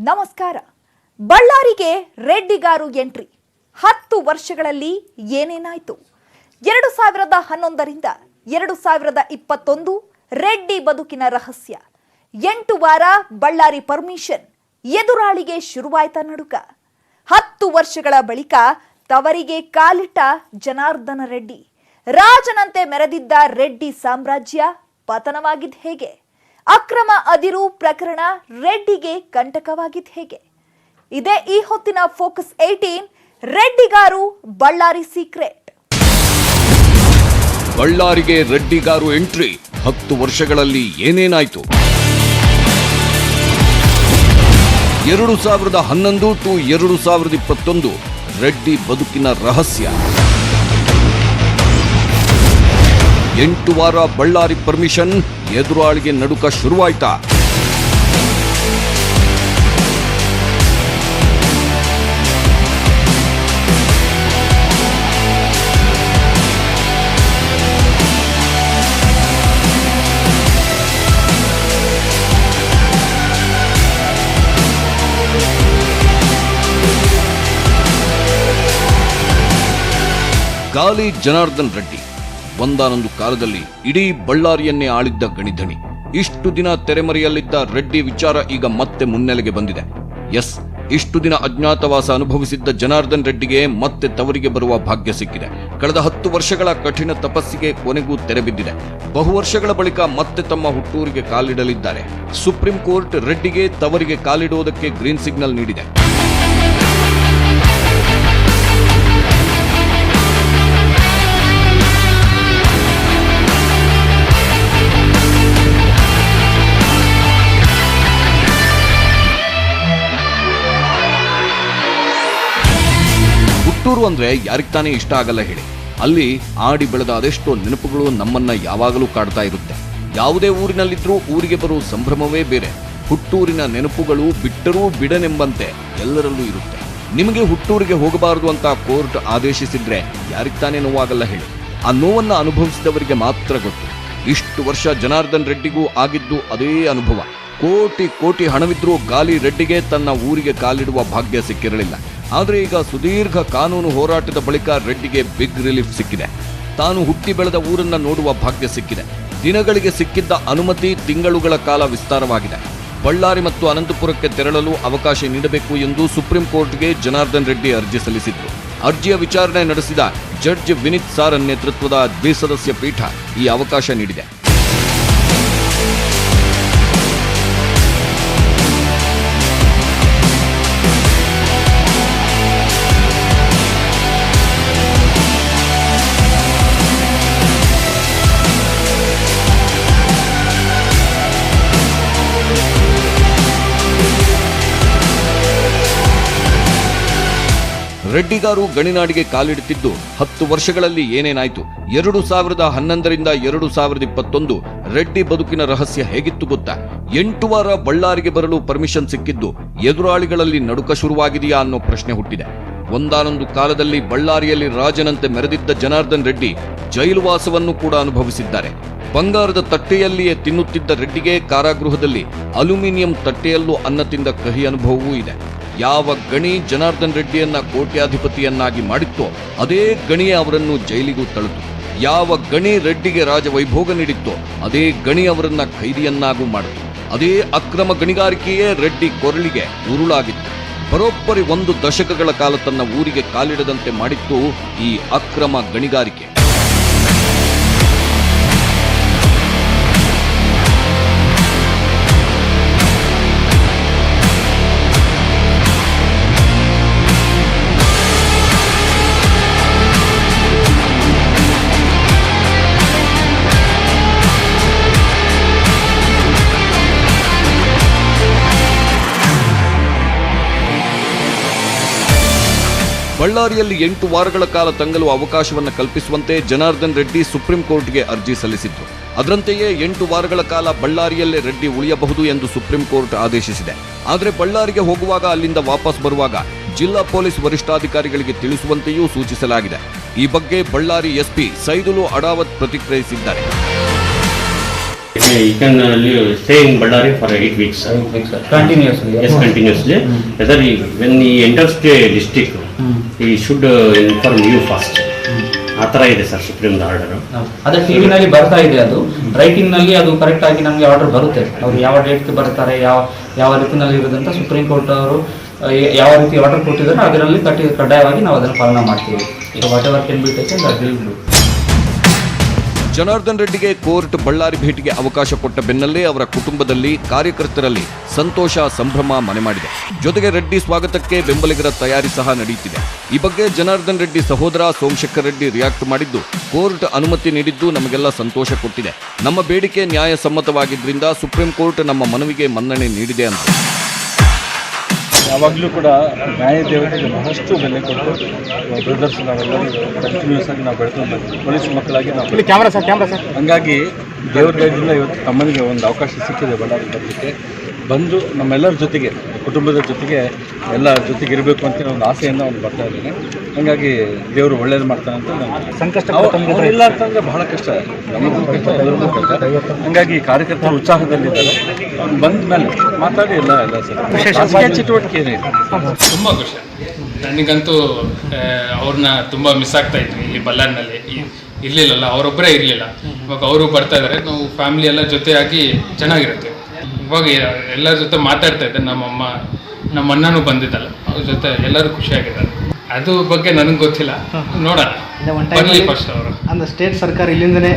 ನಮಸ್ಕಾರ. ಬಳ್ಳಾರಿಗೆ ರೆಡ್ಡಿಗಾರು ಎಂಟ್ರಿ. 10 ವರ್ಷಗಳಲ್ಲಿ ಏನೇನಾಯಿತು? 2011ರಿಂದ 2021 ರೆಡ್ಡಿ ಬದುಕಿನ ರಹಸ್ಯ. 8 ವಾರ ಬಳ್ಳಾರಿ ಪರ್ಮಿಷನ್. ಎದುರಾಳಿಗೆ ಶುರುವಾಯ್ತ ನಡುಕ. 10 ವರ್ಷಗಳ ಬಳಿಕ ತವರಿಗೆ ಕಾಲಿಟ್ಟ ಜನಾರ್ದನ ರೆಡ್ಡಿ. ರಾಜನಂತೆ ಮೆರೆದಿದ್ದ ರೆಡ್ಡಿ ಸಾಮ್ರಾಜ್ಯ ಪತನವಾಗಿದ್ದು ಹೇಗೆ? ಅಕ್ರಮ ಅದಿರು ಪ್ರಕರಣ ರೆಡ್ಡಿಗೆ ಕಂಟಕವಾಗಿದ್ದು ಹೇಗೆ? ಇದೇ ಈ ಹೊತ್ತಿನ ಫೋಕಸ್ 18. ರೆಡ್ಡಿಗಾರು ಬಳ್ಳಾರಿ ಸೀಕ್ರೆಟ್. ಬಳ್ಳಾರಿಗೆ ರೆಡ್ಡಿಗಾರು ಎಂಟ್ರಿ. 10 ವರ್ಷಗಳಲ್ಲಿ ಏನೇನಾಯ್ತು? 2011 ಟು 2021 ರೆಡ್ಡಿ ಬದುಕಿನ ರಹಸ್ಯ. 8 ವಾರ ಬಳ್ಳಾರಿ ಪರ್ಮಿಷನ್. ಎದುರಾಳಿಗೆ ನಡುಕ ಶುರುವಾಯ್ತಾ? ಗಾಲಿ ಜನಾರ್ದನ್ ರೆಡ್ಡಿ ಒಂದಾನೊಂದು ಕಾಲದಲ್ಲಿ ಇಡೀ ಬಳ್ಳಾರಿಯನ್ನೇ ಆಳಿದ್ದ ಗಣಿಧಣಿ. ಇಷ್ಟು ದಿನ ತೆರೆಮರೆಯಲ್ಲಿದ್ದ ರೆಡ್ಡಿ ವಿಚಾರ ಈಗ ಮತ್ತೆ ಮುನ್ನೆಲೆಗೆ ಬಂದಿದೆ. ಇಷ್ಟು ದಿನ ಅಜ್ಞಾತವಾಸ ಅನುಭವಿಸಿದ್ದ ಜನಾರ್ದನ್ ರೆಡ್ಡಿಗೆ ಮತ್ತೆ ತವರಿಗೆ ಬರುವ ಭಾಗ್ಯ ಸಿಕ್ಕಿದೆ. ಕಳೆದ 10 ವರ್ಷಗಳ ಕಠಿಣ ತಪಸ್ಸಿಗೆ ಕೊನೆಗೂ ತೆರೆಬಿದ್ದಿದೆ. ಬಹುವರ್ಷಗಳ ಬಳಿಕ ಮತ್ತೆ ತಮ್ಮ ಹುಟ್ಟೂರಿಗೆ ಕಾಲಿಡಲಿದ್ದಾರೆ. ಸುಪ್ರೀಂ ಕೋರ್ಟ್ ರೆಡ್ಡಿಗೆ ತವರಿಗೆ ಕಾಲಿಡುವುದಕ್ಕೆ ಗ್ರೀನ್ ಸಿಗ್ನಲ್ ನೀಡಿದೆ. ಹುಟ್ಟೂರು ಅಂದ್ರೆ ಯಾರಿಗ್ ತಾನೇ ಇಷ್ಟ ಆಗಲ್ಲ ಹೇಳಿ. ಅಲ್ಲಿ ಆಡಿ ಬೆಳೆದ ಅದೆಷ್ಟೋ ನೆನಪುಗಳು ನಮ್ಮನ್ನ ಯಾವಾಗಲೂ ಕಾಡ್ತಾ ಇರುತ್ತೆ. ಯಾವುದೇ ಊರಿನಲ್ಲಿದ್ರೂ ಊರಿಗೆ ಬರೋ ಸಂಭ್ರಮವೇ ಬೇರೆ. ಹುಟ್ಟೂರಿನ ನೆನಪುಗಳು ಬಿಟ್ಟರೂ ಬಿಡನೆಂಬಂತೆ ಎಲ್ಲರಲ್ಲೂ ಇರುತ್ತೆ. ನಿಮಗೆ ಹುಟ್ಟೂರಿಗೆ ಹೋಗಬಾರದು ಅಂತ ಕೋರ್ಟ್ ಆದೇಶಿಸಿದ್ರೆ ಯಾರಿಗ್ ತಾನೇ ನೋವಾಗಲ್ಲ ಹೇಳಿ. ಆ ನೋವನ್ನ ಅನುಭವಿಸಿದವರಿಗೆ ಮಾತ್ರ ಗೊತ್ತು. ಇಷ್ಟು ವರ್ಷ ಜನಾರ್ದನ್ ರೆಡ್ಡಿಗೂ ಆಗಿದ್ದು ಅದೇ ಅನುಭವ. ಕೋಟಿ ಕೋಟಿ ಹಣವಿದ್ರೂ ಗಾಲಿ ರೆಡ್ಡಿಗೆ ತನ್ನ ಊರಿಗೆ ಕಾಲಿಡುವ ಭಾಗ್ಯ ಸಿಕ್ಕಿರಲಿಲ್ಲ. ಆದರೆ ಈಗ ಸುದೀರ್ಘ ಕಾನೂನು ಹೋರಾಟದ ಬಳಿಕ ರೆಡ್ಡಿಗೆ ಬಿಗ್ ರಿಲೀಫ್ ಸಿಕ್ಕಿದೆ. ತಾನು ಹುಟ್ಟಿ ಬೆಳೆದ ಊರನ್ನ ನೋಡುವ ಭಾಗ್ಯ ಸಿಕ್ಕಿದೆ. ದಿನಗಳಿಗೆ ಸಿಕ್ಕಿದ್ದ ಅನುಮತಿ ತಿಂಗಳುಗಳ ಕಾಲ ವಿಸ್ತಾರವಾಗಿದೆ. ಬಳ್ಳಾರಿ ಮತ್ತು ಅನಂತಪುರಕ್ಕೆ ತೆರಳಲು ಅವಕಾಶ ನೀಡಬೇಕು ಎಂದು ಸುಪ್ರೀಂ ಕೋರ್ಟ್ಗೆ ಜನಾರ್ದನ್ ರೆಡ್ಡಿ ಅರ್ಜಿ ಸಲ್ಲಿಸಿದ್ರು. ಅರ್ಜಿಯ ವಿಚಾರಣೆ ನಡೆಸಿದ ಜಡ್ಜ್ ವಿನೀತ್ ಸಾರನ್ ನೇತೃತ್ವದ ದ್ವಿಸದಸ್ಯ ಪೀಠ ಈ ಅವಕಾಶ ನೀಡಿದೆ. ರೆಡ್ಡಿಗಾರು ಗಣಿನಾಡಿಗೆ ಕಾಲಿಡುತ್ತಿದ್ದು 10 ವರ್ಷಗಳಲ್ಲಿ ಏನೇನಾಯ್ತು? 2011ರಿಂದ 2021 ರೆಡ್ಡಿ ಬದುಕಿನ ರಹಸ್ಯ ಹೇಗಿತ್ತು ಗೊತ್ತಾ? 8 ವಾರ ಬಳ್ಳಾರಿಗೆ ಬರಲು ಪರ್ಮಿಷನ್ ಸಿಕ್ಕಿದ್ದು ಎದುರಾಳಿಗಳಲ್ಲಿ ನಡುಕ ಶುರುವಾಗಿದೆಯಾ ಅನ್ನೋ ಪ್ರಶ್ನೆ ಹುಟ್ಟಿದೆ. ಒಂದಾನೊಂದು ಕಾಲದಲ್ಲಿ ಬಳ್ಳಾರಿಯಲ್ಲಿ ರಾಜನಂತೆ ಮೆರೆದಿದ್ದ ಜನಾರ್ದನ್ ರೆಡ್ಡಿ ಜೈಲುವಾಸವನ್ನು ಕೂಡ ಅನುಭವಿಸಿದ್ದಾರೆ. ಬಂಗಾರದ ತಟ್ಟೆಯಲ್ಲಿಯೇ ತಿನ್ನುತ್ತಿದ್ದ ರೆಡ್ಡಿಗೆ ಕಾರಾಗೃಹದಲ್ಲಿ ಅಲ್ಯೂಮಿನಿಯಂ ತಟ್ಟೆಯಲ್ಲೂ ಅನ್ನ ತಿಂದ ಕಹಿ ಅನುಭವವೂ ಇದೆ. ಯಾವ ಗಣಿ ಜನಾರ್ದನ್ ರೆಡ್ಡಿಯನ್ನ ಕೋಟ್ಯಾಧಿಪತಿಯನ್ನಾಗಿ ಮಾಡಿತ್ತೋ ಅದೇ ಗಣಿಯೇ ಅವರನ್ನು ಜೈಲಿಗೂ ತಳ್ಳಿತು. ಯಾವ ಗಣಿ ರೆಡ್ಡಿಗೆ ರಾಜವೈಭೋಗ ನೀಡಿತ್ತೋ ಅದೇ ಗಣಿ ಅವರನ್ನ ಖೈದಿಯನ್ನಾಗೂ ಮಾಡಿತು. ಅದೇ ಅಕ್ರಮ ಗಣಿಗಾರಿಕೆಯೇ ರೆಡ್ಡಿ ಕೊರಳಿಗೆ ಉರುಳಾಗಿತ್ತು. ಬರೋಬ್ಬರಿ 1 ದಶಕಗಳ ಕಾಲ ತನ್ನ ಊರಿಗೆ ಕಾಲಿಡದಂತೆ ಮಾಡಿತ್ತು ಈ ಅಕ್ರಮ ಗಣಿಗಾರಿಕೆ. ಬಳ್ಳಾರಿಯಲ್ಲಿ 8 ವಾರಗಳ ಕಾಲ ತಂಗಲು ಅವಕಾಶವನ್ನು ಕಲ್ಪಿಸುವಂತೆ ಜನಾರ್ದನ್ ರೆಡ್ಡಿ ಸುಪ್ರೀಂ ಕೋರ್ಟ್ಗೆ ಅರ್ಜಿ ಸಲ್ಲಿಸಿದ್ರು. ಅದರಂತೆಯೇ 8 ವಾರಗಳ ಕಾಲ ಬಳ್ಳಾರಿಯಲ್ಲೇ ರೆಡ್ಡಿ ಉಳಿಯಬಹುದು ಎಂದು ಸುಪ್ರೀಂ ಕೋರ್ಟ್ ಆದೇಶಿಸಿದೆ. ಆದರೆ ಬಳ್ಳಾರಿಗೆ ಹೋಗುವಾಗ ಅಲ್ಲಿಂದ ವಾಪಸ್ ಬರುವಾಗ ಜಿಲ್ಲಾ ಪೊಲೀಸ್ ವರಿಷ್ಠಾಧಿಕಾರಿಗಳಿಗೆ ತಿಳಿಸುವಂತೆಯೂ ಸೂಚಿಸಲಾಗಿದೆ. ಈ ಬಗ್ಗೆ ಬಳ್ಳಾರಿ ಎಸ್ಪಿ ಸೈದುಲು ಅಡಾವತ್ ಪ್ರತಿಕ್ರಿಯಿಸಿದ್ದಾರೆ. You can stay in Ballari for 8 weeks. Continuously. Yes, continuously. Whether when he enters the district, he should inform you first. ಆ ಥರ ಇದೆ ಸರ್ ಸುಪ್ರೀಂ ಆರ್ಡರ್. ಅದೇ ಟಿವಿನಲ್ಲಿ ಬರ್ತಾ ಇದೆ, ಅದು ರೈಟಿಂಗ್ ನಲ್ಲಿ ಅದು ಕರೆಕ್ಟ್ ಆಗಿ ನಮಗೆ ಆರ್ಡರ್ ಬರುತ್ತೆ. ಅವ್ರು ಯಾವ ಡೇಟ್ಗೆ ಬರ್ತಾರೆ, ಯಾವ ರೀತಿನಲ್ಲಿ ಇರೋದಂತ ಸುಪ್ರೀಂ ಕೋರ್ಟ್ ಅವರು ಯಾವ ರೀತಿ ಆರ್ಡರ್ ಕೊಟ್ಟಿದ್ದಾರೆ ಅದರಲ್ಲಿ ಕಡ್ಡಾಯವಾಗಿ ನಾವು ಅದನ್ನು ಪಾಲನೆ ಮಾಡ್ತೀವಿ. So whatever can be taken that will do. Janardhan ರೆಡ್ಡಿಗೆ ಕೋರ್ಟ್ ಬಳ್ಳಾರಿ ಭೇಟಿಗೆ ಅವಕಾಶ ಕೊಟ್ಟ ಬೆನ್ನಲ್ಲೇ ಅವರ ಕುಟುಂಬದಲ್ಲಿ, ಕಾರ್ಯಕರ್ತರಲ್ಲಿ ಸಂತೋಷ, ಸಂಭ್ರಮ ಮನೆ ಮಾಡಿದೆ. ಜೊತೆಗೆ ರೆಡ್ಡಿ ಸ್ವಾಗತಕ್ಕೆ ಬೆಂಬಲಿಗರ ತಯಾರಿ ಸಹ ನಡೆಯುತ್ತಿದೆ. ಈ ಬಗ್ಗೆ ಜನಾರ್ದನ್ ರೆಡ್ಡಿ ಸಹೋದರ ಸೋಮಶೇಖರ್ ರೆಡ್ಡಿ ರಿಯಾಕ್ಟ್ ಮಾಡಿದ್ದು, ಕೋರ್ಟ್ ಅನುಮತಿ ನೀಡಿದ್ದು ನಮಗೆಲ್ಲ ಸಂತೋಷ ಕೊಟ್ಟಿದೆ. ನಮ್ಮ ಬೇಡಿಕೆ ನ್ಯಾಯಸಮ್ಮತವಾಗಿದ್ದರಿಂದ ಸುಪ್ರೀಂ ಕೋರ್ಟ್ ನಮ್ಮ ಮನವಿಗೆ ಮನ್ನಣೆ ನೀಡಿದೆ ಅಂತ. ಯಾವಾಗಲೂ ಕೂಡ ನ್ಯಾಯ ದೇವತೆಗೆ ಬಹಳಷ್ಟು ಬೆಲೆ ಕೊಟ್ಟು ಬ್ರದರ್ಸ್ ನಾವೆಲ್ಲರೂ ಕಂಟಿನ್ಯೂಸ್ ಆಗಿ ನಾವು ಬೆಳ್ಕೊಂಡು ಬರ್ತೀವಿ. ಪೊಲೀಸ್ ಮಕ್ಕಳಾಗಿ ನಾವು ಕ್ಯಾಮ್ರಾ ಸರ್ ಹಂಗಾಗಿ ದೇವ್ರ ದಯದಿಂದ ಇವತ್ತು ತಮ್ಮನಿಗೆ ಒಂದು ಅವಕಾಶ ಸಿಕ್ಕಿದೆ ಬಳ್ಳಾರಿ ಬರಲಿಕ್ಕೆ. ಬಂದು ನಮ್ಮೆಲ್ಲರ ಜೊತೆಗೆ, ಕುಟುಂಬದ ಜೊತೆಗೆ ಎಲ್ಲರ ಜೊತೆಗೆ ಇರಬೇಕು ಅಂತ ಒಂದು ಆಸೆಯಿಂದ ಅವ್ನು ಬರ್ತಾ ಇದ್ದೇನೆ. ಹಾಗಾಗಿ ದೇವರು ಒಳ್ಳೇದು ಮಾಡ್ತಾನೆ ಅಂತ ನಾನು ಸಂಕಷ್ಟ ಇಲ್ಲ ಅಂತಂದರೆ ಬಹಳ ಕಷ್ಟ, ನಮಗೂ ಕಷ್ಟ, ಎಲ್ಲರಿಗೂ ಕಷ್ಟ. ಹಾಗಾಗಿ ಕಾರ್ಯಕರ್ತರು ಉತ್ಸಾಹದಲ್ಲಿದ್ದಾರೆ. ಅವ್ನು ಬಂದ ಮೇಲೆ ಮಾತಾಡಿ ಎಲ್ಲ ಸರ್ ಚಟುವಟಿಕೆ ಏನಿದೆ. ತುಂಬ ಖುಷಿ ನನಗಂತೂ. ಅವ್ರನ್ನ ತುಂಬ ಮಿಸ್ ಆಗ್ತಾ ಇದ್ವಿ ಇಲ್ಲಿ ಬಳ್ಳಾರಿನಲ್ಲಿ. ಇರಲಿಲ್ಲಲ್ಲ, ಅವರೊಬ್ಬರೇ ಇರಲಿಲ್ಲ. ಇವಾಗ ಅವರು ಬರ್ತಾ ಇದ್ದಾರೆ, ನಾವು ಫ್ಯಾಮಿಲಿ ಎಲ್ಲ ಜೊತೆಯಾಗಿ ಚೆನ್ನಾಗಿರುತ್ತೆ. ಇವಾಗ ಎಲ್ಲರ ಜೊತೆ ಮಾತಾಡ್ತಾ ಇದ್ದೆ. ನಮ್ಮಮ್ಮ, ನಮ್ಮ ಅಣ್ಣನೂ ಬಂದಿದ್ದಲ್ಲ, ಅವ್ರ ಜೊತೆ ಎಲ್ಲರೂ ಖುಷಿಯಾಗಿದ್ದಾರೆ. ಅದು ಬಗ್ಗೆ ನನಗೆ ಗೊತ್ತಿಲ್ಲ, ನೋಡೋಣ ಬರಲಿ ಫಸ್ಟ್ ಅವರು. ಅಂದ್ರೆ ಸ್ಟೇಟ್ ಸರ್ಕಾರ ಇಲ್ಲಿಂದನೇ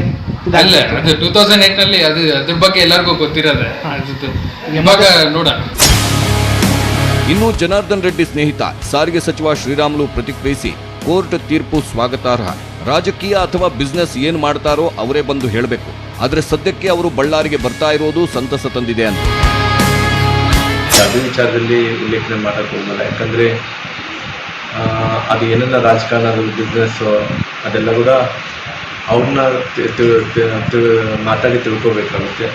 ಅಲ್ಲ, ಅದು 2008ನಲ್ಲಿ ಅದ್ರ ಬಗ್ಗೆ ಎಲ್ಲರಿಗೂ ಗೊತ್ತಿರೋದೆ. ಅದು ಇವಾಗ ನೋಡೋಣ. ಇನ್ನು ಜನಾರ್ದನ್ ರೆಡ್ಡಿ ಸ್ನೇಹಿತ ಸಾರಿಗೆ ಸಚಿವ ಶ್ರೀರಾಮುಲು ಪ್ರತಿಕ್ರಿಯಿಸಿ, ಕೋರ್ಟ್ ತೀರ್ಪು ಸ್ವಾಗತಾರ್ಹ. ರಾಜಕೀಯ ಅಥವಾ ಬಿಸ್ನೆಸ್ ಏನು ಮಾಡ್ತಾರೋ ಅವರೇ ಬಂದು ಹೇಳಬೇಕು. ಆದರೆ ಸದ್ಯಕ್ಕೆ ಅವರು ಬಳ್ಳಾರಿಗೆ ಬರ್ತಾ ಇರೋದು ಸಂತಸ ತಂದಿದೆ ಅಂತ. ಅದು ವಿಚಾರದಲ್ಲಿ ಉಲ್ಲೇಖನೆ ಮಾಡೋಕ್ಕೆ ಹೋಗಲ್ಲ, ಯಾಕಂದರೆ ಅದು ಏನೆಲ್ಲ ರಾಜಕಾರಣ, ಅದು ಬಿಸ್ನೆಸ್ಸು, ಅದೆಲ್ಲ ಕೂಡ ಅವ್ರನ್ನ ಮಾತಾಡಿ ತಿಳ್ಕೊಬೇಕಾಗುತ್ತೆ.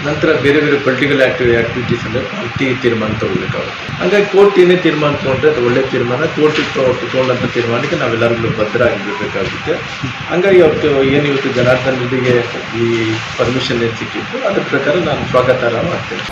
ನಂತರ ಬೇರೆ ಬೇರೆ ಪೊಲಿಟಿಕಲ್ ಆ್ಯಕ್ಟಿವಿಟೀಸ್ ಅಂದರೆ ಪಾರ್ಟಿ ತೀರ್ಮಾನ ತಗೋಬೇಕಾಗುತ್ತೆ. ಹಾಗಾಗಿ ಕೋರ್ಟ್ ಏನೇ ತೀರ್ಮಾನ ತೊಗೊಂಡ್ರೆ ಅದು ಒಳ್ಳೆಯ ತೀರ್ಮಾನ. ಕೋರ್ಟ್ ತೊಗೊಂಡಂಥ ತೀರ್ಮಾನಕ್ಕೆ ನಾವೆಲ್ಲರಿಗೂ ಬದ್ಧರಾಗಿರಬೇಕಾಗುತ್ತೆ. ಹಾಗಾಗಿ ಇವತ್ತು ಜನಾರ್ದನ್ ರೆಡ್ಡಿಗೆ ಈ ಪರ್ಮಿಷನ್ ಏನು ಸಿಕ್ಕಿದ್ದು ಅದರ ಪ್ರಕಾರ ನಾನು ಸ್ವಾಗತಾರ್ಹ ಮಾಡ್ತೇನೆ.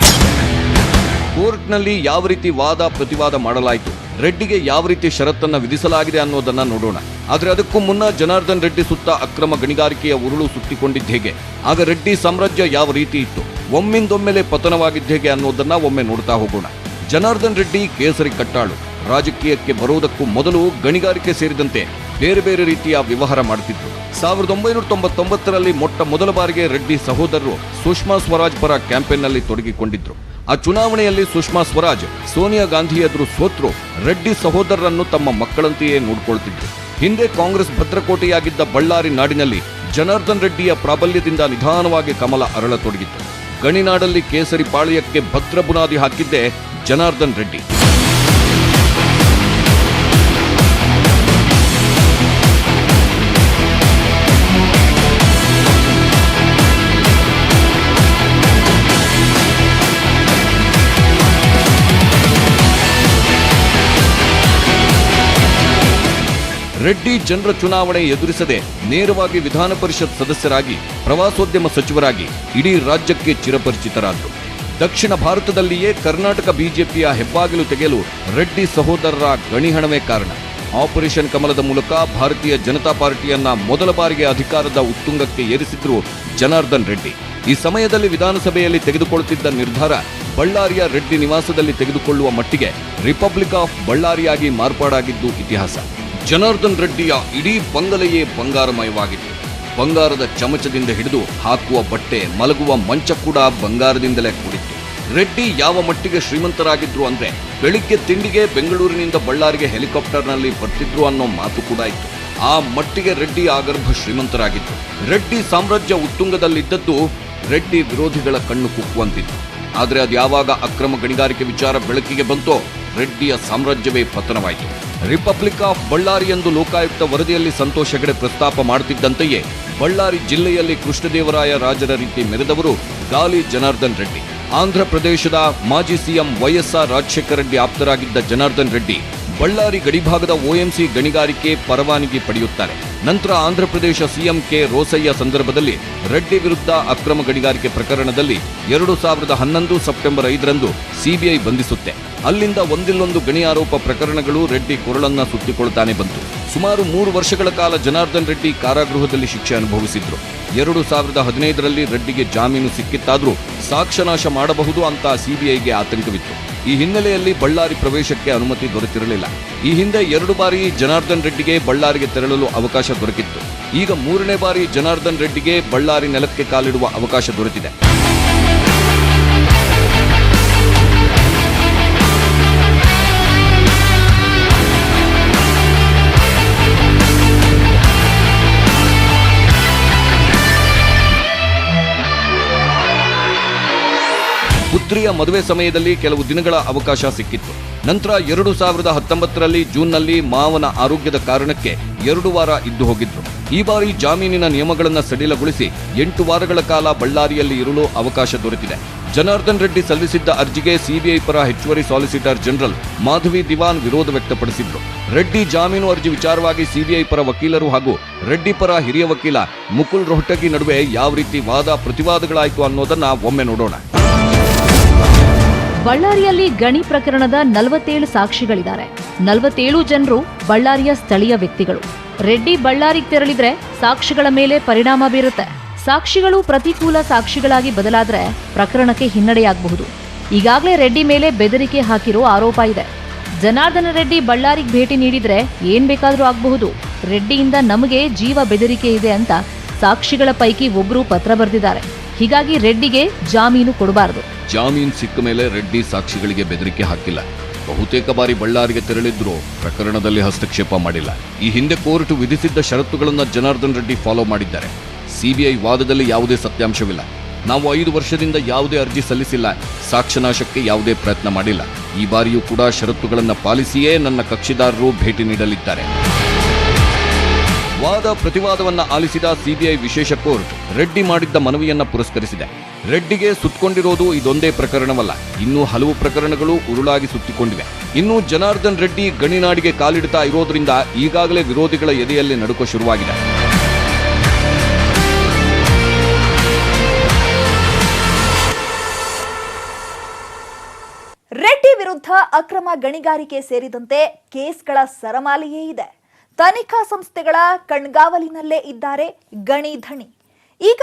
ಕೋರ್ಟ್ನಲ್ಲಿ ಯಾವ ರೀತಿ ವಾದ ಪ್ರತಿವಾದ ಮಾಡಲಾಯಿತು, ರೆಡ್ಡಿಗೆ ಯಾವ ರೀತಿ ಷರತ್ತನ್ನು ವಿಧಿಸಲಾಗಿದೆ ಅನ್ನೋದನ್ನ ನೋಡೋಣ. ಆದರೆ ಅದಕ್ಕೂ ಮುನ್ನ ಜನಾರ್ದನ್ ರೆಡ್ಡಿ ಸುತ್ತ ಅಕ್ರಮ ಗಣಿಗಾರಿಕೆಯ ಉರುಳು ಸುತ್ತಿಕೊಂಡಿದ್ದ ಹೇಗೆ, ಆಗ ರೆಡ್ಡಿ ಸಾಮ್ರಾಜ್ಯ ಯಾವ ರೀತಿ ಇತ್ತು, ಒಮ್ಮಿಂದೊಮ್ಮೆಲೆ ಪತನವಾಗಿದ್ದ ಹೇಗೆ ಅನ್ನೋದನ್ನ ಒಮ್ಮೆ ನೋಡ್ತಾ ಹೋಗೋಣ. ಜನಾರ್ದನ್ ರೆಡ್ಡಿ ಕೇಸರಿ ಕಟ್ಟಾಳು. ರಾಜಕೀಯಕ್ಕೆ ಬರುವುದಕ್ಕೂ ಮೊದಲು ಗಣಿಗಾರಿಕೆ ಸೇರಿದಂತೆ ಬೇರೆ ಬೇರೆ ರೀತಿಯ ವ್ಯವಹಾರ ಮಾಡುತ್ತಿದ್ರು. 1999ರಲ್ಲಿ ಮೊಟ್ಟ ಮೊದಲ ಬಾರಿಗೆ ರೆಡ್ಡಿ ಸಹೋದರರು ಸುಷ್ಮಾ ಸ್ವರಾಜ್ ಪರ ಕ್ಯಾಂಪೇನ್ನಲ್ಲಿ ತೊಡಗಿಕೊಂಡಿದ್ರು. ಆ ಚುನಾವಣೆಯಲ್ಲಿ ಸುಷ್ಮಾ ಸ್ವರಾಜ್ ಸೋನಿಯಾ ಗಾಂಧಿ ಎದುರು ಸೋತ್ರು. ರೆಡ್ಡಿ ಸಹೋದರರನ್ನು ತಮ್ಮ ಮಕ್ಕಳಂತೆಯೇ ನೋಡಿಕೊಳ್ತಿದ್ರು. ಹಿಂದೆ ಕಾಂಗ್ರೆಸ್ ಭದ್ರಕೋಟೆಯಾಗಿದ್ದ ಬಳ್ಳಾರಿ ನಾಡಿನಲ್ಲಿ ಜನಾರ್ದನ್ ರೆಡ್ಡಿಯ ಪ್ರಾಬಲ್ಯದಿಂದ ನಿಧಾನವಾಗಿ ಕಮಲ ಅರಳತೊಡಗಿತ್ತು. ಗಣಿನಾಡಲ್ಲಿ ಕೇಸರಿ ಪಾಳ್ಯಕ್ಕೆ ಭದ್ರ ಬುನಾದಿ ಹಾಕಿದ್ದೇ ಜನಾರ್ದನ್ ರೆಡ್ಡಿ. ರೆಡ್ಡಿ ಜನರ ಚುನಾವಣೆ ಎದುರಿಸದೆ ನೇರವಾಗಿ ವಿಧಾನ ಪರಿಷತ್ ಸದಸ್ಯರಾಗಿ, ಪ್ರವಾಸೋದ್ಯಮ ಸಚಿವರಾಗಿ ಇಡೀ ರಾಜ್ಯಕ್ಕೆ ಚಿರಪರಿಚಿತರಾದರು. ದಕ್ಷಿಣ ಭಾರತದಲ್ಲಿಯೇ ಕರ್ನಾಟಕ ಬಿಜೆಪಿಯ ಹೆಬ್ಬಾಗಿಲು ತೆಗೆಯಲು ರೆಡ್ಡಿ ಸಹೋದರರ ಗಣಿಹಣವೇ ಕಾರಣ. ಆಪರೇಷನ್ ಕಮಲದ ಮೂಲಕ ಭಾರತೀಯ ಜನತಾ ಪಾರ್ಟಿಯನ್ನ ಮೊದಲ ಬಾರಿಗೆ ಅಧಿಕಾರದ ಉತ್ತುಂಗಕ್ಕೆ ಏರಿಸಿದ್ರು ಜನಾರ್ದನ್ ರೆಡ್ಡಿ. ಈ ಸಮಯದಲ್ಲಿ ವಿಧಾನಸಭೆಯಲ್ಲಿ ತೆಗೆದುಕೊಳ್ಳುತ್ತಿದ್ದ ನಿರ್ಧಾರ ಬಳ್ಳಾರಿಯ ರೆಡ್ಡಿ ನಿವಾಸದಲ್ಲಿ ತೆಗೆದುಕೊಳ್ಳುವ ಮಟ್ಟಿಗೆ ರಿಪಬ್ಲಿಕ್ ಆಫ್ ಬಳ್ಳಾರಿಯಾಗಿ ಮಾರ್ಪಾಡಾಗಿದ್ದು ಇತಿಹಾಸ. ಜನಾರ್ದನ್ ರೆಡ್ಡಿಯ ಇಡೀ ಬಂಗಲೆಯೇ ಬಂಗಾರಮಯವಾಗಿತ್ತು. ಬಂಗಾರದ ಚಮಚದಿಂದ ಹಿಡಿದು ಹಾಕುವ ಬಟ್ಟೆ, ಮಲಗುವ ಮಂಚ ಕೂಡ ಬಂಗಾರದಿಂದಲೇ ಕೂಡಿತ್ತು. ರೆಡ್ಡಿ ಯಾವ ಮಟ್ಟಿಗೆ ಶ್ರೀಮಂತರಾಗಿದ್ರು ಅಂದ್ರೆ ಬೆಳಿಗ್ಗೆ ತಿಂಡಿಗೆ ಬೆಂಗಳೂರಿನಿಂದ ಬಳ್ಳಾರಿಗೆ ಹೆಲಿಕಾಪ್ಟರ್ನಲ್ಲಿ ಬರ್ತಿದ್ರು ಅನ್ನೋ ಮಾತು ಕೂಡ ಇತ್ತು. ಆ ಮಟ್ಟಿಗೆ ರೆಡ್ಡಿ ಆಗರ್ಭ ಶ್ರೀಮಂತರಾಗಿತ್ತು. ರೆಡ್ಡಿ ಸಾಮ್ರಾಜ್ಯ ಉತ್ತುಂಗದಲ್ಲಿದ್ದದ್ದು ರೆಡ್ಡಿ ವಿರೋಧಿಗಳ ಕಣ್ಣು ಕುಕ್ಕುವಂತಿತ್ತು. ಆದರೆ ಅದು ಯಾವಾಗ ಅಕ್ರಮ ಗಣಿಗಾರಿಕೆ ವಿಚಾರ ಬೆಳಕಿಗೆ ಬಂತೋ ರೆಡ್ಡಿಯ ಸಾಮ್ರಾಜ್ಯವೇ ಪತನವಾಯಿತು. ರಿಪಬ್ಲಿಕ್ ಆಫ್ ಬಳ್ಳಾರಿ ಎಂದು ಲೋಕಾಯುಕ್ತ ವರದಿಯಲ್ಲಿ ಸಂತೋಷ್ ಹೆಗಡೆ ಪ್ರಸ್ತಾಪ ಮಾಡುತ್ತಿದ್ದಂತೆಯೇ ಬಳ್ಳಾರಿ ಜಿಲ್ಲೆಯಲ್ಲಿ ಕೃಷ್ಣದೇವರಾಯ ರಾಜರ ರೀತಿ ಮೆರೆದವರು ಗಾಲಿ ಜನಾರ್ದನ್ ರೆಡ್ಡಿ. ಆಂಧ್ರ ಪ್ರದೇಶದ ಮಾಜಿ ಸಿಎಂ ವೈಎಸ್ಆರ್ ರಾಜಶೇಖರ ರೆಡ್ಡಿ ಆಪ್ತರಾಗಿದ್ದ ಜನಾರ್ದನ್ ರೆಡ್ಡಿ ಬಳ್ಳಾರಿ ಗಡಿಭಾಗದ OMC ಗಣಿಗಾರಿಕೆ ಪರವಾನಗಿ ಪಡೆಯುತ್ತಾರೆ. ನಂತರ ಆಂಧ್ರಪ್ರದೇಶ ಸಿಎಂ ಕೆ ರೋಸಯ್ಯ ಸಂದರ್ಭದಲ್ಲಿ ರೆಡ್ಡಿ ವಿರುದ್ಧ ಅಕ್ರಮ ಗಣಿಗಾರಿಕೆ ಪ್ರಕರಣದಲ್ಲಿ 2011 ಸೆಪ್ಟೆಂಬರ್ 5ರಂದು ಸಿಬಿಐ ಬಂಧಿಸುತ್ತೆ. ಅಲ್ಲಿಂದ ಒಂದಿಲ್ಲೊಂದು ಗಣಿ ಆರೋಪ ಪ್ರಕರಣಗಳು ರೆಡ್ಡಿ ಕೊರಳನ್ನ ಸುತ್ತಿಕೊಳ್ತಾನೆ ಬಂತು. ಸುಮಾರು 3 ವರ್ಷಗಳ ಕಾಲ ಜನಾರ್ದನ್ ರೆಡ್ಡಿ ಕಾರಾಗೃಹದಲ್ಲಿ ಶಿಕ್ಷೆ ಅನುಭವಿಸಿದ್ರು. 2015ರಲ್ಲಿ ರೆಡ್ಡಿಗೆ ಜಾಮೀನು ಸಿಕ್ಕಿತ್ತಾದ್ರೂ ಸಾಕ್ಷ್ಯನಾಶ ಮಾಡಬಹುದು ಅಂತ ಸಿಬಿಐಗೆ ಆತಂಕವಿತ್ತು. ಈ ಹಿನ್ನೆಲೆಯಲ್ಲಿ ಬಳ್ಳಾರಿ ಪ್ರವೇಶಕ್ಕೆ ಅನುಮತಿ ದೊರೆತಿರಲಿಲ್ಲ. ಈ ಹಿಂದೆ 2 ಬಾರಿ ಜನಾರ್ದನ್ ರೆಡ್ಡಿಗೆ ಬಳ್ಳಾರಿಗೆ ತೆರಳಲು ಅವಕಾಶ ದೊರಕಿತ್ತು. ಈಗ 3ನೇ ಬಾರಿ ಜನಾರ್ದನ್ ರೆಡ್ಡಿಗೆ ಬಳ್ಳಾರಿ ನೆಲಕ್ಕೆ ಕಾಲಿಡುವ ಅವಕಾಶ ದೊರೆತಿದೆ. ಪುತ್ರಿಯ ಮದುವೆ ಸಮಯದಲ್ಲಿ ಕೆಲವು ದಿನಗಳ ಅವಕಾಶ ಸಿಕ್ಕಿತ್ತು. ನಂತರ 2019ರಲ್ಲಿ ಜೂನ್ನಲ್ಲಿ ಮಾವನ ಆರೋಗ್ಯದ ಕಾರಣಕ್ಕೆ 2 ವಾರ ಇದ್ದು ಹೋಗಿದ್ರು. ಈ ಬಾರಿ ಜಾಮೀನಿನ ನಿಯಮಗಳನ್ನು ಸಡಿಲಗೊಳಿಸಿ 8 ವಾರಗಳ ಕಾಲ ಬಳ್ಳಾರಿಯಲ್ಲಿ ಇರಲು ಅವಕಾಶ ದೊರೆತಿದೆ. ಜನಾರ್ದನ್ ರೆಡ್ಡಿ ಸಲ್ಲಿಸಿದ್ದ ಅರ್ಜಿಗೆ ಸಿಬಿಐ ಪರ ಹೆಚ್ಚುವರಿ ಸಾಲಿಸಿಟರ್ ಜನರಲ್ ಮಾಧವಿ ದಿವಾನ್ ವಿರೋಧ ವ್ಯಕ್ತಪಡಿಸಿದ್ರು. ರೆಡ್ಡಿ ಜಾಮೀನು ಅರ್ಜಿ ವಿಚಾರವಾಗಿ ಸಿಬಿಐ ಪರ ವಕೀಲರು ಹಾಗೂ ರೆಡ್ಡಿ ಪರ ಹಿರಿಯ ವಕೀಲ ಮುಕುಲ್ ರೋಹ್ಟಗಿ ನಡುವೆ ಯಾವ ರೀತಿ ವಾದ ಪ್ರತಿವಾದಗಳಾಯಿತು ಅನ್ನೋದನ್ನ ಒಮ್ಮೆ ನೋಡೋಣ. ಬಳ್ಳಾರಿಯಲ್ಲಿ ಗಣಿ ಪ್ರಕರಣದ 47 ಸಾಕ್ಷಿಗಳಿದ್ದಾರೆ. 47 ಜನರು ಬಳ್ಳಾರಿಯ ಸ್ಥಳೀಯ ವ್ಯಕ್ತಿಗಳು. ರೆಡ್ಡಿ ಬಳ್ಳಾರಿಗೆ ತೆರಳಿದ್ರೆ ಸಾಕ್ಷಿಗಳ ಮೇಲೆ ಪರಿಣಾಮ ಬೀರುತ್ತೆ. ಸಾಕ್ಷಿಗಳು ಪ್ರತಿಕೂಲ ಸಾಕ್ಷಿಗಳಾಗಿ ಬದಲಾದ್ರೆ ಪ್ರಕರಣಕ್ಕೆ ಹಿನ್ನಡೆಯಾಗಬಹುದು. ಈಗಾಗಲೇ ರೆಡ್ಡಿ ಮೇಲೆ ಬೆದರಿಕೆ ಹಾಕಿರೋ ಆರೋಪ ಇದೆ. ಜನಾರ್ದನ ರೆಡ್ಡಿ ಬಳ್ಳಾರಿಗೆ ಭೇಟಿ ನೀಡಿದ್ರೆ ಏನ್ ಬೇಕಾದ್ರೂ ಆಗಬಹುದು. ರೆಡ್ಡಿಯಿಂದ ನಮಗೆ ಜೀವ ಬೆದರಿಕೆ ಇದೆ ಅಂತ ಸಾಕ್ಷಿಗಳ ಪೈಕಿ ಒಬ್ರು ಪತ್ರ ಬರೆದಿದ್ದಾರೆ. ಹೀಗಾಗಿ ರೆಡ್ಡಿಗೆ ಜಾಮೀನು ಕೊಡಬಾರದು. ಜಾಮೀನು ಸಿಕ್ಕ ಮೇಲೆ ರೆಡ್ಡಿ ಸಾಕ್ಷಿಗಳಿಗೆ ಬೆದರಿಕೆ ಹಾಕಿಲ್ಲ. ಬಹುತೇಕ ಬಾರಿ ಬಳ್ಳಾರಿಗೆ ತೆರಳಿದ್ರು ಪ್ರಕರಣದಲ್ಲಿ ಹಸ್ತಕ್ಷೇಪ ಮಾಡಿಲ್ಲ. ಈ ಹಿಂದೆ ಕೋರ್ಟ್ ವಿಧಿಸಿದ್ದ ಷರತ್ತುಗಳನ್ನು ಜನಾರ್ದನ್ ರೆಡ್ಡಿ ಫಾಲೋ ಮಾಡಿದ್ದಾರೆ. ಸಿಬಿಐ ವಾದದಲ್ಲಿ ಯಾವುದೇ ಸತ್ಯಾಂಶವಿಲ್ಲ. ನಾವು 5 ವರ್ಷದಿಂದ ಯಾವುದೇ ಅರ್ಜಿ ಸಲ್ಲಿಸಿಲ್ಲ, ಸಾಕ್ಷ್ಯನಾಶಕ್ಕೆ ಯಾವುದೇ ಪ್ರಯತ್ನ ಮಾಡಿಲ್ಲ. ಈ ಬಾರಿಯೂ ಕೂಡ ಷರತ್ತುಗಳನ್ನು ಪಾಲಿಸಿಯೇ ನನ್ನ ಕಕ್ಷಿದಾರರು ಭೇಟಿ ನೀಡಲಿದ್ದಾರೆ. ವಾದ ಪ್ರತಿವಾದವನ್ನ ಆಲಿಸಿದ ಸಿಬಿಐ ವಿಶೇಷ ಕೋರ್ಟ್ ರೆಡ್ಡಿ ಮಾಡಿದ್ದ ಮನವಿಯನ್ನ ಪುರಸ್ಕರಿಸಿದೆ. ರೆಡ್ಡಿಗೆ ಸುತ್ತಕೊಂಡಿರೋದು ಇದೊಂದೇ ಪ್ರಕರಣವಲ್ಲ, ಇನ್ನೂ ಹಲವು ಪ್ರಕರಣಗಳು ಉರುಳಾಗಿ ಸುತ್ತಿಕೊಂಡಿವೆ. ಇನ್ನು ಜನಾರ್ದನ್ ರೆಡ್ಡಿ ಗಣಿನಾಡಿಗೆ ಕಾಲಿಡ್ತಾ ಇರೋದ್ರಿಂದ ಈಗಾಗಲೇ ವಿರೋಧಿಗಳ ಎದೆಯಲ್ಲಿ ನಡುಕ ಶುರುವಾಗಿದೆ. ರೆಡ್ಡಿ ವಿರುದ್ಧ ಅಕ್ರಮ ಗಣಿಗಾರಿಕೆ ಸೇರಿದಂತೆ ಕೇಸ್ಗಳ ಸರಮಾಲೆಯೇ ಇದೆ. ತನಿಖಾ ಸಂಸ್ಥೆಗಳ ಕಣ್ಗಾವಲಿನಲ್ಲೇ ಇದ್ದಾರೆ ಗಣಿ ಧಣಿ. ಈಗ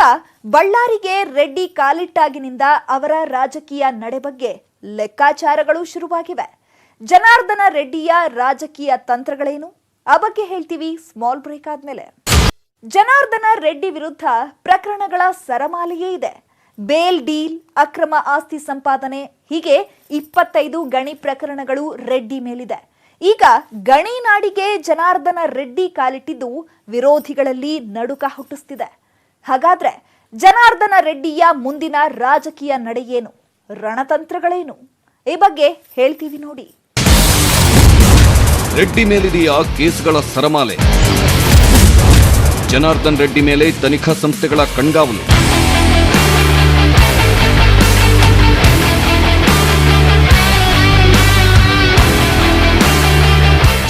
ಬಳ್ಳಾರಿಗೆ ರೆಡ್ಡಿ ಕಾಲಿಟ್ಟಾಗಿನಿಂದ ಅವರ ರಾಜಕೀಯ ನಡೆ ಬಗ್ಗೆ ಲೆಕ್ಕಾಚಾರಗಳು ಶುರುವಾಗಿವೆ. ಜನಾರ್ದನ ರೆಡ್ಡಿಯ ರಾಜಕೀಯ ತಂತ್ರಗಳೇನು? ಆ ಬಗ್ಗೆ ಹೇಳ್ತೀವಿ ಸ್ಮಾಲ್ ಬ್ರೇಕ್ ಆದ್ಮೇಲೆ. ಜನಾರ್ದನ ರೆಡ್ಡಿ ವಿರುದ್ಧ ಪ್ರಕರಣಗಳ ಸರಮಾಲೆಯೇ ಇದೆ. ಬೇಲ್ ಡೀಲ್, ಅಕ್ರಮ ಆಸ್ತಿ ಸಂಪಾದನೆ, ಹೀಗೆ 25 ಗಣಿ ಪ್ರಕರಣಗಳು ರೆಡ್ಡಿ ಮೇಲಿದೆ. ಈಗ ಗಣಿ ನಾಡಿಗೆ ಜನಾರ್ದನ ರೆಡ್ಡಿ ಕಾಲಿಟ್ಟಿದ್ದು ವಿರೋಧಿಗಳಲ್ಲಿ ನಡುಕ ಹುಟ್ಟಿಸ್ತಿದೆ. ಹಾಗಾದ್ರೆ ಜನಾರ್ದನ ರೆಡ್ಡಿಯ ಮುಂದಿನ ರಾಜಕೀಯ ನಡೆಯೇನು, ರಣತಂತ್ರಗಳೇನು? ಈ ಬಗ್ಗೆ ಹೇಳ್ತೀವಿ ನೋಡಿ. ರೆಡ್ಡಿ ಮೇಲಿದೆಯಾ ಕೇಸ್ಗಳ ಸರಮಾಲೆ? ಜನಾರ್ದನ್ ರೆಡ್ಡಿ ಮೇಲೆ ತನಿಖಾ ಸಂಸ್ಥೆಗಳ ಕಣ್ಗಾವಲು.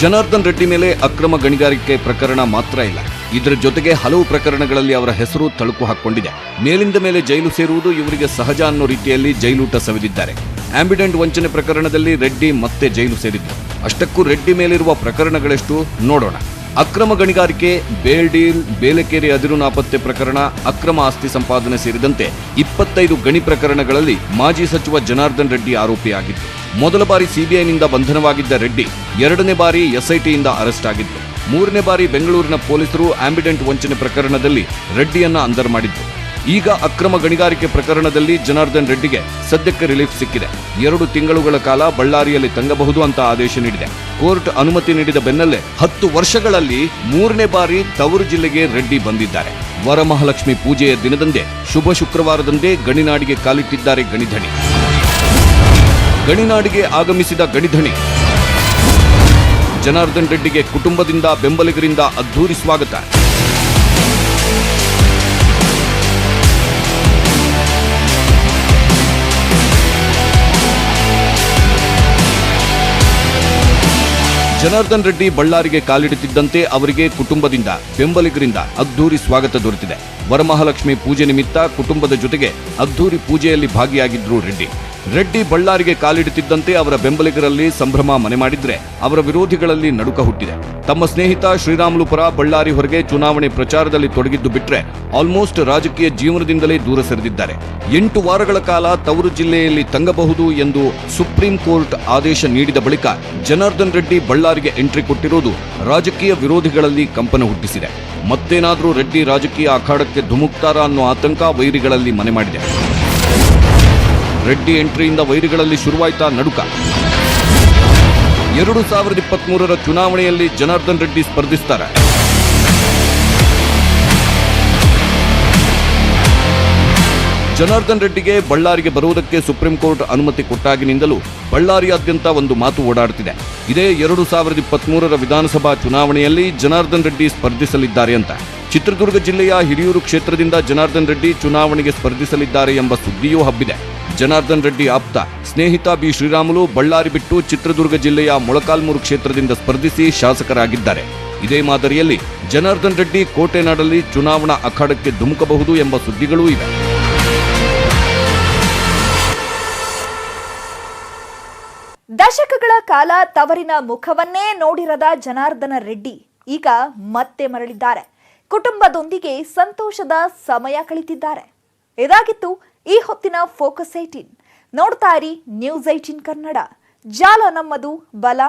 ಜನಾರ್ದನ್ ರೆಡ್ಡಿ ಮೇಲೆ ಅಕ್ರಮ ಗಣಿಗಾರಿಕೆ ಪ್ರಕರಣ ಮಾತ್ರ ಇಲ್ಲ, ಇದರ ಜೊತೆಗೆ ಹಲವು ಪ್ರಕರಣಗಳಲ್ಲಿ ಅವರ ಹೆಸರು ತಳುಕು ಹಾಕೊಂಡಿದೆ. ಮೇಲಿಂದ ಮೇಲೆ ಜೈಲು ಸೇರುವುದು ಇವರಿಗೆ ಸಹಜ ಅನ್ನೋ ರೀತಿಯಲ್ಲಿ ಜೈಲೂಟ ಸವಿದಿದ್ದಾರೆ. ಆಂಬಿಡೆಂಟ್ ವಂಚನೆ ಪ್ರಕರಣದಲ್ಲಿ ರೆಡ್ಡಿ ಮತ್ತೆ ಜೈಲು ಸೇರಿದ್ರು. ಅಷ್ಟಕ್ಕೂ ರೆಡ್ಡಿ ಮೇಲಿರುವ ಪ್ರಕರಣಗಳೆಷ್ಟು ನೋಡೋಣ. ಅಕ್ರಮ ಗಣಿಗಾರಿಕೆ, ಬೇಲ್ ಡೀಲ್, ಬೇಲೆಕೇರಿ ಅದಿರು ನಾಪತ್ತೆ ಪ್ರಕರಣ, ಅಕ್ರಮ ಆಸ್ತಿ ಸಂಪಾದನೆ ಸೇರಿದಂತೆ 25 ಗಣಿ ಪ್ರಕರಣಗಳಲ್ಲಿ ಮಾಜಿ ಸಚಿವ ಜನಾರ್ದನ್ ರೆಡ್ಡಿ ಆರೋಪಿಯಾಗಿದ್ದು, ಮೊದಲ ಬಾರಿ ಸಿಬಿಐನಿಂದ ಬಂಧನವಾಗಿದ್ದ ರೆಡ್ಡಿ 2ನೇ ಬಾರಿ ಎಸ್ಐಟಿಯಿಂದ ಅರೆಸ್ಟ್ ಆಗಿದ್ರು. 3ನೇ ಬಾರಿ ಬೆಂಗಳೂರಿನ ಪೊಲೀಸರು ಆಂಬಿಡೆಂಟ್ ವಂಚನೆ ಪ್ರಕರಣದಲ್ಲಿ ರೆಡ್ಡಿಯನ್ನ ಅಂದರ್ ಮಾಡಿದ್ರು. ಈಗ ಅಕ್ರಮ ಗಣಿಗಾರಿಕೆ ಪ್ರಕರಣದಲ್ಲಿ ಜನಾರ್ದನ್ ರೆಡ್ಡಿಗೆ ಸದ್ಯಕ್ಕೆ ರಿಲೀಫ್ ಸಿಕ್ಕಿದೆ. 2 ತಿಂಗಳುಗಳ ಕಾಲ ಬಳ್ಳಾರಿಯಲ್ಲಿ ತಂಗಬಹುದು ಅಂತ ಆದೇಶ ನೀಡಿದೆ. ಕೋರ್ಟ್ ಅನುಮತಿ ನೀಡಿದ ಬೆನ್ನಲ್ಲೇ 10 ವರ್ಷಗಳಲ್ಲಿ 3ನೇ ಬಾರಿ ತವರು ಜಿಲ್ಲೆಗೆ ರೆಡ್ಡಿ ಬಂದಿದ್ದಾರೆ. ವರಮಹಾಲಕ್ಷ್ಮಿ ಪೂಜೆಯ ದಿನದಂದೇ ಶುಭ ಶುಕ್ರವಾರದಂದೇ ಗಣಿನಾಡಿಗೆ ಕಾಲಿಟ್ಟಿದ್ದಾರೆ ಗಣಿಧಣಿ. ಗಣಿನಾಡಿಗೆ ಆಗಮಿಸಿದ ಗಣಿಧಣಿ ಜನಾರ್ದನ್ ರೆಡ್ಡಿಗೆ ಕುಟುಂಬದಿಂದ ಬೆಂಬಲಿಗರಿಂದ ಅದ್ಧೂರಿ ಸ್ವಾಗತ. ಜನಾರ್ದನ್ ರೆಡ್ಡಿ ಬಳ್ಳಾರಿಗೆ ಕಾಲಿಡುತ್ತಿದ್ದಂತೆ ಅವರಿಗೆ ಕುಟುಂಬದಿಂದ ಬೆಂಬಲಿಗರಿಂದ ಅದ್ಧೂರಿ ಸ್ವಾಗತ ದೊರೆತಿದೆ. ವರಮಹಾಲಕ್ಷ್ಮಿ ಪೂಜೆ ನಿಮಿತ್ತ ಕುಟುಂಬದ ಜೊತೆಗೆ ಅದ್ಧೂರಿ ಪೂಜೆಯಲ್ಲಿ ಭಾಗಿಯಾಗಿದ್ರು ರೆಡ್ಡಿ ಬಳ್ಳಾರಿಗೆ ಕಾಲಿಡುತ್ತಿದ್ದಂತೆ ಅವರ ಬೆಂಬಲಿಗರಲ್ಲಿ ಸಂಭ್ರಮ ಮನೆ ಮಾಡಿದ್ರೆ ಅವರ ವಿರೋಧಿಗಳಲ್ಲಿ ನಡುಕ ಹುಟ್ಟಿದೆ. ತಮ್ಮ ಸ್ನೇಹಿತ ಶ್ರೀರಾಮುಲು ಪರ ಬಳ್ಳಾರಿ ಹೊರಗೆ ಚುನಾವಣೆ ಪ್ರಚಾರದಲ್ಲಿ ತೊಡಗಿದ್ದು ಬಿಟ್ರೆ ಆಲ್ಮೋಸ್ಟ್ ರಾಜಕೀಯ ಜೀವನದಿಂದಲೇ ದೂರ ಸರಿದಿದ್ದಾರೆ. 8 ವಾರಗಳ ಕಾಲ ತವರು ಜಿಲ್ಲೆಯಲ್ಲಿ ತಂಗಬಹುದು ಎಂದು ಸುಪ್ರೀಂ ಕೋರ್ಟ್ ಆದೇಶ ನೀಡಿದ ಬಳಿಕ ಜನಾರ್ದನ್ ರೆಡ್ಡಿ ಬಳ್ಳಾರಿಗೆ ಎಂಟ್ರಿ ಕೊಟ್ಟಿರುವುದು ರಾಜಕೀಯ ವಿರೋಧಿಗಳಲ್ಲಿ ಕಂಪನ ಹುಟ್ಟಿಸಿದೆ. ಮತ್ತೇನಾದ್ರೂ ರೆಡ್ಡಿ ರಾಜಕೀಯ ಅಖಾಡಕ್ಕೆ ಧುಮುಕ್ತಾರಾ ಅನ್ನೋ ಆತಂಕ ವೈರಿಗಳಲ್ಲಿ ಮನೆ ಮಾಡಿದೆ. ರೆಡ್ಡಿ ಎಂಟ್ರಿಯಿಂದ ವೈರಿಗಳಲ್ಲಿ ಶುರುವಾಯ್ತಾ ನಡುಕ. 2023ರ ಚುನಾವಣೆಯಲ್ಲಿ ಜನಾರ್ದನ್ ರೆಡ್ಡಿ ಸ್ಪರ್ಧಿಸ್ತಾರೆ. ಜನಾರ್ದನ್ ರೆಡ್ಡಿಗೆ ಬಳ್ಳಾರಿಗೆ ಬರುವುದಕ್ಕೆ ಸುಪ್ರೀಂ ಕೋರ್ಟ್ ಅನುಮತಿ ಕೊಟ್ಟಾಗಿನಿಂದಲೂ ಬಳ್ಳಾರಿಯಾದ್ಯಂತ ಒಂದು ಮಾತು ಓಡಾಡುತ್ತಿದೆ. ಇದೇ 2023ರ ವಿಧಾನಸಭಾ ಚುನಾವಣೆಯಲ್ಲಿ ಜನಾರ್ದನ್ ರೆಡ್ಡಿ ಸ್ಪರ್ಧಿಸಲಿದ್ದಾರೆ ಅಂತ. ಚಿತ್ರದುರ್ಗ ಜಿಲ್ಲೆಯ ಹಿರಿಯೂರು ಕ್ಷೇತ್ರದಿಂದ ಜನಾರ್ದನ್ ರೆಡ್ಡಿ ಚುನಾವಣೆಗೆ ಸ್ಪರ್ಧಿಸಲಿದ್ದಾರೆ ಎಂಬ ಸುದ್ದಿಯೂ ಹಬ್ಬಿದೆ. ಜನಾರ್ದನ್ ರೆಡ್ಡಿ ಆಪ್ತ ಸ್ನೇಹಿತ ಬಿ ಶ್ರೀರಾಮುಲು ಬಳ್ಳಾರಿ ಬಿಟ್ಟು ಚಿತ್ರದುರ್ಗ ಜಿಲ್ಲೆಯ ಮೊಳಕಾಲ್ಮೂರು ಕ್ಷೇತ್ರದಿಂದ ಸ್ಪರ್ಧಿಸಿ ಶಾಸಕರಾಗಿದ್ದಾರೆ. ಇದೇ ಮಾದರಿಯಲ್ಲಿ ಜನಾರ್ದನ್ ರೆಡ್ಡಿ ಕೋಟೆನಾಡಲ್ಲಿ ಚುನಾವಣಾ ಅಖಾಡಕ್ಕೆ ಧುಮುಕಬಹುದು ಎಂಬ ಸುದ್ದಿಗಳೂ ಇವೆ. ದಶಕಗಳ ಕಾಲ ತವರಿನ ಮುಖವನ್ನೇ ನೋಡಿರದ ಜನಾರ್ದನ ರೆಡ್ಡಿ ಈಗ ಮತ್ತೆ ಮರಳಿದ್ದಾರೆ. ಕುಟುಂಬದೊಂದಿಗೆ ಸಂತೋಷದ ಸಮಯ ಕಳೆದಿದ್ದಾರೆ. ಇದಾಗಿತ್ತು ಈ ಹೊತ್ತಿನ ಫೋಕಸ್ 18. ನೋಡ್ತಾ ಇರಿ ನ್ಯೂಸ್ 18 ಕನ್ನಡ. ಜಾಲ ನಮ್ಮದು, ಬಲ